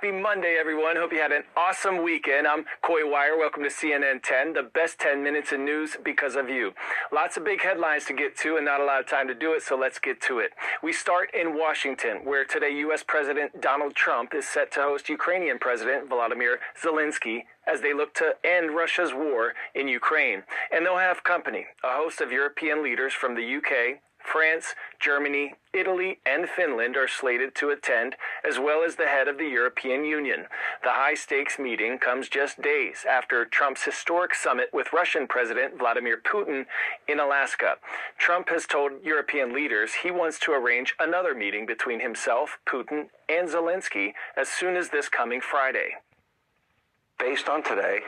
Happy Monday, everyone. Hope you had an awesome weekend. I'm Coy Wire. Welcome to CNN 10, the best 10 minutes in news because of you. Lots of big headlines to get to and not a lot of time to do it, so let's get to it. We start in Washington, where today U.S. President Donald Trump is set to host Ukrainian President Volodymyr Zelensky as they look to end Russia's war in Ukraine. And they'll have company, a host of European leaders from the UK, France, Germany, Italy, and Finland are slated to attend, as well as the head of the European Union. The high-stakes meeting comes just days after Trump's historic summit with Russian President Vladimir Putin in Alaska. Trump has told European leaders he wants to arrange another meeting between himself, Putin, and Zelensky as soon as this coming Friday. Based on today,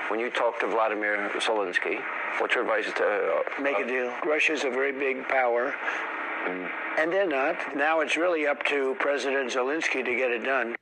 when you talk to Vladimir Zelensky, what's your advice to make a deal? Russia's a very big power, and they're not. Now it's really up to President Zelensky to get it done.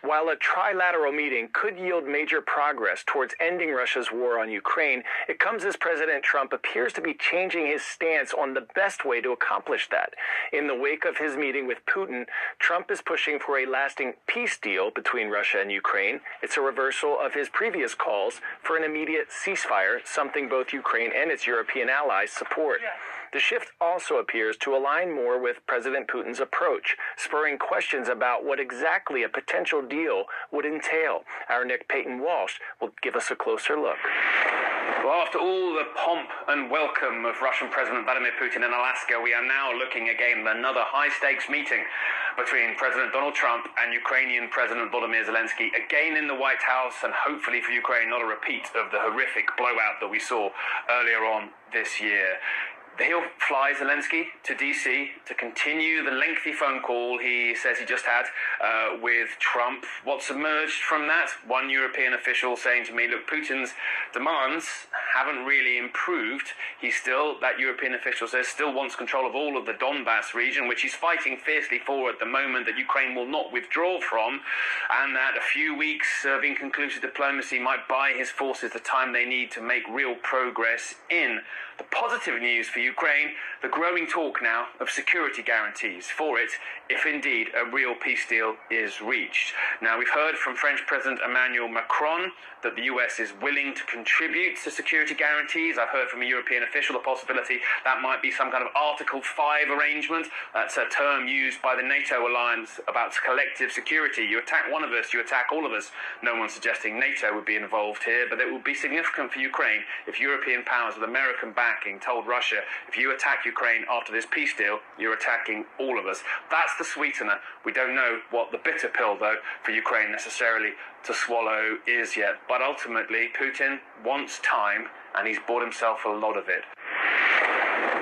While a trilateral meeting could yield major progress towards ending Russia's war on Ukraine, it comes as President Trump appears to be changing his stance on the best way to accomplish that. In the wake of his meeting with Putin, Trump is pushing for a lasting peace deal between Russia and Ukraine. It's a reversal of his previous calls for an immediate ceasefire, something both Ukraine and its European allies support. The shift also appears to align more with President Putin's approach, spurring questions about what exactly a potential deal would entail. Our Nick Payton-Walsh will give us a closer look. Well, after all the pomp and welcome of Russian President Vladimir Putin in Alaska, we are now looking again at another high-stakes meeting between President Donald Trump and Ukrainian President Volodymyr Zelensky, again in the White House, and hopefully for Ukraine, not a repeat of the horrific blowout that we saw earlier on this year. He'll fly Zelensky to D.C. to continue the lengthy phone call he says he just had with Trump. What's emerged from that? One European official saying to me, look, Putin's demands haven't really improved. That European official says, still wants control of all of the Donbass region, which he's fighting fiercely for at the moment, that Ukraine will not withdraw from, and that a few weeks of inconclusive diplomacy might buy his forces the time they need to make real progress in. The positive news for Ukraine, the growing talk now of security guarantees for it, if indeed a real peace deal is reached. Now, we've heard from French President Emmanuel Macron that the US is willing to contribute to security guarantees. I've heard from a European official the possibility that might be some kind of Article 5 arrangement. That's a term used by the NATO alliance about collective security. You attack one of us, you attack all of us. No one's suggesting NATO would be involved here, but it would be significant for Ukraine if European powers with American backing told Russia, if you attack Ukraine after this peace deal, you're attacking all of us. That's the sweetener. We don't know what the bitter pill, though, for Ukraine necessarily to swallow is yet. But ultimately, Putin wants time, and he's bought himself a lot of it.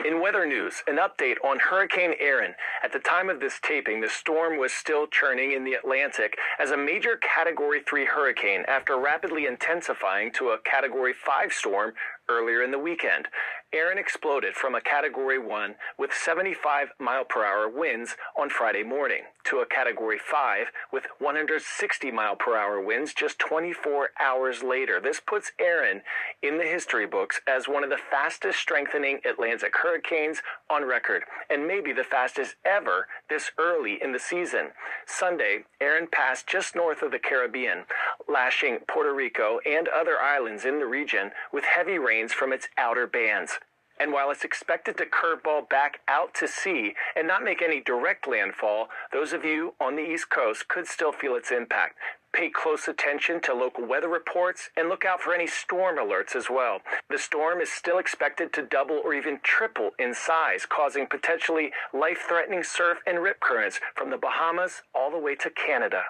In weather news, an update on Hurricane Erin. At the time of this taping, the storm was still churning in the Atlantic as a major Category 3 hurricane after rapidly intensifying to a Category 5 storm earlier in the weekend. Erin exploded from a Category 1 with 75-mile-per-hour winds on Friday morning to a Category 5 with 160-mile-per-hour winds just 24 hours later. This puts Erin in the history books as one of the fastest strengthening Atlantic hurricanes on record, and maybe the fastest ever this early in the season. Sunday, Erin passed just north of the Caribbean, lashing Puerto Rico and other islands in the region with heavy rains from its outer bands. And while it's expected to curveball back out to sea and not make any direct landfall, those of you on the East Coast could still feel its impact. Pay close attention to local weather reports and look out for any storm alerts as well. The storm is still expected to double or even triple in size, causing potentially life-threatening surf and rip currents from the Bahamas all the way to Canada.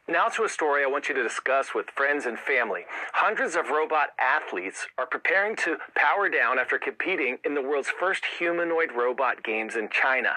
Now to a story I want you to discuss with friends and family. Hundreds of robot athletes are preparing to power down after competing in the world's first humanoid robot games in China.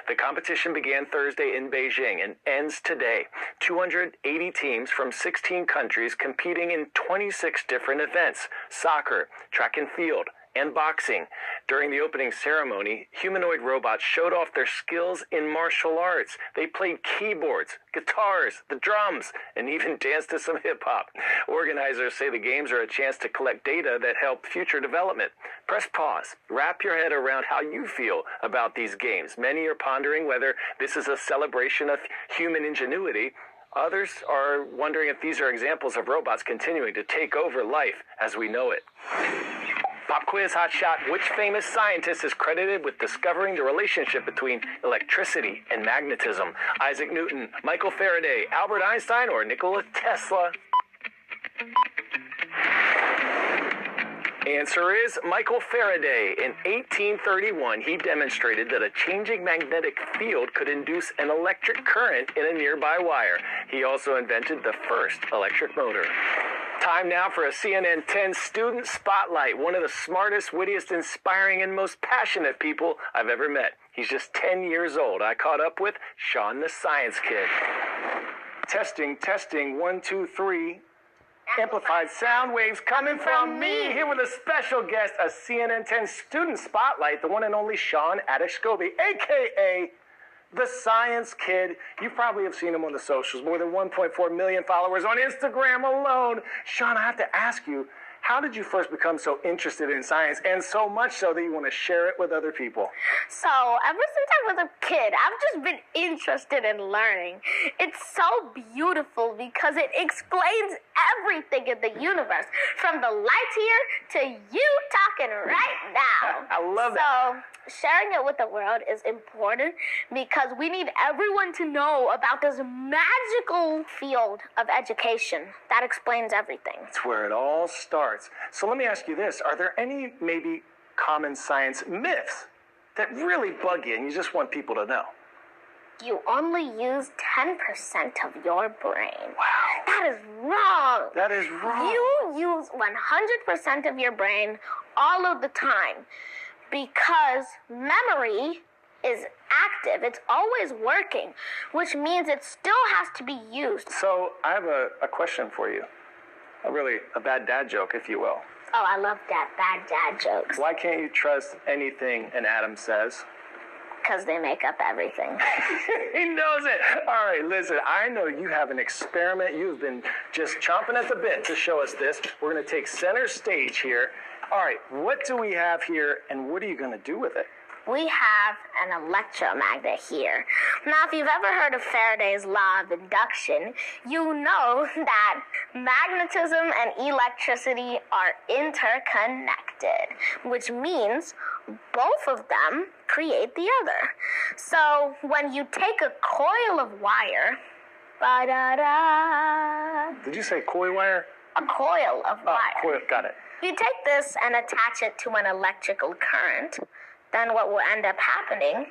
The competition began Thursday in Beijing and ends today. 280 teams from 16 countries competing in 26 different events: soccer, track and field, and boxing. During the opening ceremony, humanoid robots showed off their skills in martial arts. They played keyboards, guitars, the drums, and even danced to some hip-hop. Organizers say the games are a chance to collect data that help future development. Press pause. Wrap your head around how you feel about these games. Many are pondering whether this is a celebration of human ingenuity. Others are wondering if these are examples of robots continuing to take over life as we know it. Pop quiz hot shot. Which famous scientist is credited with discovering the relationship between electricity and magnetism? Isaac Newton, Michael Faraday, Albert Einstein, or Nikola Tesla? Answer is Michael Faraday. In 1831, he demonstrated that a changing magnetic field could induce an electric current in a nearby wire. He also invented the first electric motor. Time now for a CNN 10 Student Spotlight, one of the smartest, wittiest, inspiring, and most passionate people I've ever met. He's just 10 years old. I caught up with Sean the Science Kid. Testing, 1, 2, 3. Amplified sound waves coming from me. Here with a special guest, a CNN 10 Student Spotlight, the one and only Sean Adishkobi, a.k.a. the Science Kid. You probably have seen him on the socials. More than 1.4 million followers on Instagram alone. Sean, I have to ask you, how did you first become so interested in science, and so much so that you want to share it with other people? So, ever since I was a kid, I've just been interested in learning. It's so beautiful because it explains everything in the universe, from the light here to you talking right now. I love that. So, sharing it with the world is important because we need everyone to know about this magical field of education that explains everything. It's where it all starts. So let me ask you this. Are there any maybe common science myths that really bug you and you just want people to know? You only use 10% of your brain. Wow. That is wrong. That is wrong. You use 100% of your brain all of the time because memory is active. It's always working, which means it still has to be used. So I have a question for you. A bad dad joke, if you will. Oh, I love that bad dad jokes. Why can't you trust anything an atom says? Because they make up everything. He knows it. All right, listen, I know you have an experiment. You've been just chomping at the bit to show us this. We're going to take center stage here. All right, what do we have here, and what are you going to do with it? We have an electromagnet here. Now, if you've ever heard of Faraday's law of induction, you know that magnetism and electricity are interconnected, which means both of them create the other. So when you take a coil of wire, Did you say coil wire? a coil of wire. Coil, got it. You take this and attach it to an electrical current, then what will end up happening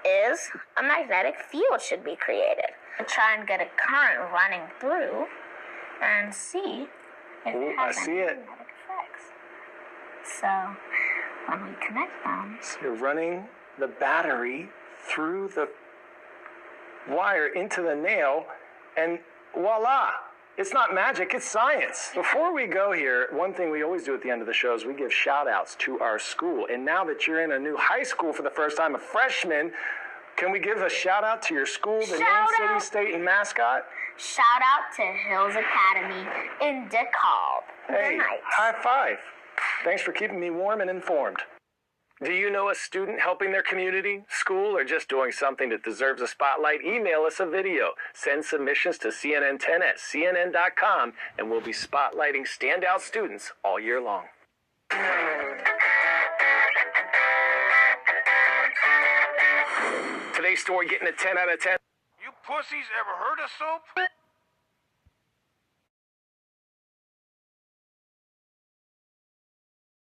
is a magnetic field should be created. Try and get a current running through and see if it has any magnetic effects. So when we connect them, So you're running the battery through the wire into the nail, and voila! It's not magic, it's science. Before we go here, one thing we always do at the end of the show is we give shout-outs to our school. And now that you're in a new high school for the first time, a freshman, can we give a shout-out to your school, the name, city, state, and mascot? shout out to Hills Academy in DeKalb. Hey, Good night. high five. Thanks for keeping me warm and informed. Do you know a student helping their community, school, or just doing something that deserves a spotlight? Email us a video. Send submissions to CNN10@cnn.com, and we'll be spotlighting standout students all year long. Today's story getting a 10 out of 10. You pussies ever heard of soap?